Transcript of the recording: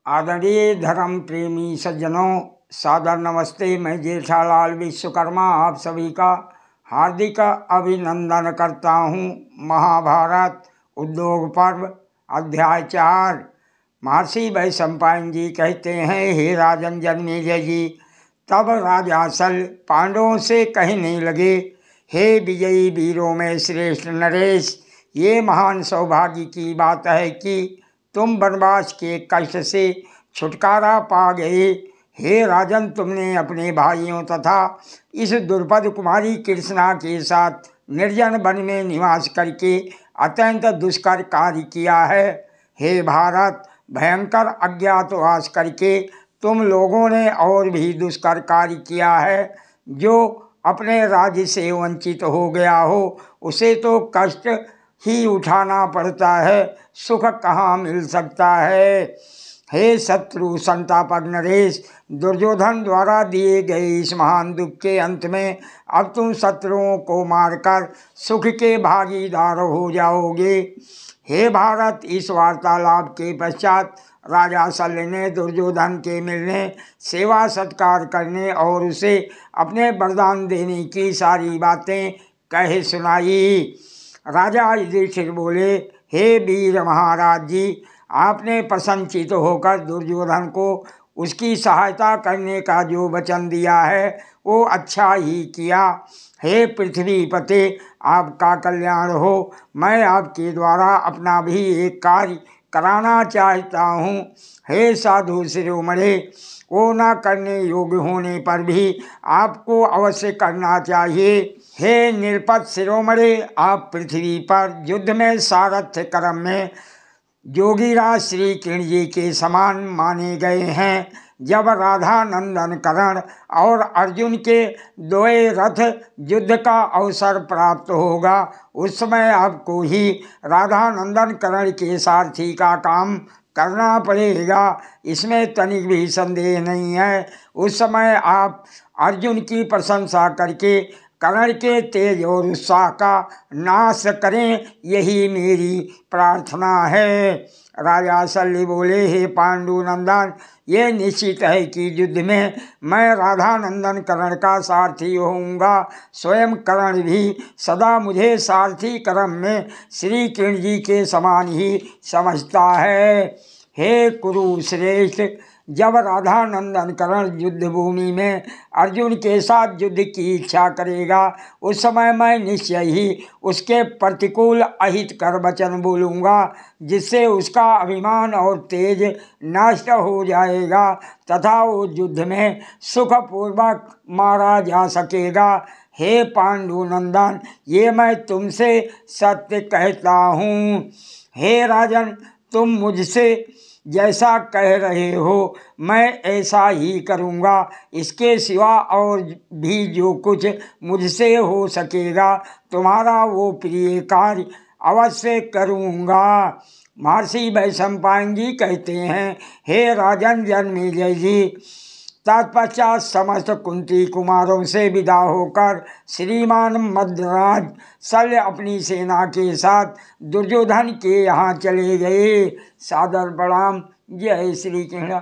आदरणीय धर्म प्रेमी सज्जनों, सादर नमस्ते। मैं जेठालाल विश्वकर्मा आप सभी का हार्दिक अभिनंदन करता हूँ। महाभारत उद्योग पर्व अध्याय 4। महर्षि वैशंपायन जी कहते हैं, हे राजन जन्मेजय जी, तब राजासल पांडवों से कहने लगे, हे विजयी वीरों में श्रेष्ठ नरेश, ये महान सौभाग्य की बात है कि तुम वनवास के कष्ट से छुटकारा पा गए। हे राजन, तुमने अपने भाइयों तथा इस दुर्पद कुमारी कृष्णा के साथ निर्जन वन में निवास करके अत्यंत दुष्कर कार्य किया है। हे भारत, भयंकर अज्ञातवास करके तुम लोगों ने और भी दुष्कर कार्य किया है। जो अपने राज्य से वंचित हो गया हो, उसे तो कष्ट ही उठाना पड़ता है, सुख कहाँ मिल सकता है। हे शत्रु संतापक नरेश, दुर्योधन द्वारा दिए गए इस महान दुख के अंत में अब तुम शत्रुओं को मारकर सुख के भागीदार हो जाओगे। हे भारत, इस वार्तालाप के पश्चात राजा शल्य ने दुर्योधन के मिलने, सेवा सत्कार करने और उसे अपने वरदान देने की सारी बातें कह सुनाई। राजा युधिष्ठिर बोले, हे वीर महाराज जी, आपने प्रसन्नचित्त होकर दुर्योधन को उसकी सहायता करने का जो वचन दिया है वो अच्छा ही किया। हे पृथ्वीपते, आपका कल्याण हो। मैं आपके द्वारा अपना भी एक कार्य कराना चाहता हूँ। हे साधु शिरोमणे, वो न करने योग्य होने पर भी आपको अवश्य करना चाहिए। हे निरपत शिरोमणे, आप पृथ्वी पर युद्ध में सारथ्य कर्म में जोगीराज श्री कृष्ण जी के समान माने गए हैं। जब राधा नंदन कर्ण और अर्जुन के दोए रथ युद्ध का अवसर प्राप्त होगा, उस समय आपको ही राधा नंदन कर्ण के सारथी का काम करना पड़ेगा, इसमें तनिक भी संदेह नहीं है। उस समय आप अर्जुन की प्रशंसा करके कर्ण के तेज और उत्साह का नाश करें, यही मेरी प्रार्थना है। राजा शल्य बोले, हे पांडुनंदन, ये निश्चित है कि युद्ध में मैं राधा नंदन कर्ण का सारथी होऊंगा। स्वयं कर्ण भी सदा मुझे सारथी कर्म में श्री कृष्ण जी के समान ही समझता है। हे कुरु श्रेष्ठ, जब राधा नंदन कर्ण युद्ध भूमि में अर्जुन के साथ युद्ध की इच्छा करेगा, उस समय मैं निश्चय ही उसके प्रतिकूल अहितकर वचन बोलूँगा, जिससे उसका अभिमान और तेज नष्ट हो जाएगा तथा वो युद्ध में सुखपूर्वक मारा जा सकेगा। हे पांडुनंदन, ये मैं तुमसे सत्य कहता हूँ। हे राजन, तुम मुझसे जैसा कह रहे हो मैं ऐसा ही करूँगा। इसके सिवा और भी जो कुछ मुझसे हो सकेगा, तुम्हारा वो प्रिय कार्य अवश्य करूँगा। महर्षि वैशंपायन जी कहते हैं, हे राजन जन्मेजय जी, तत्पश्चात समस्त कुंती कुमारों से विदा होकर श्रीमान मद्राज शल्य अपनी सेना के साथ दुर्योधन के यहाँ चले गए। सादर प्रणाम। जय श्री कृष्ण।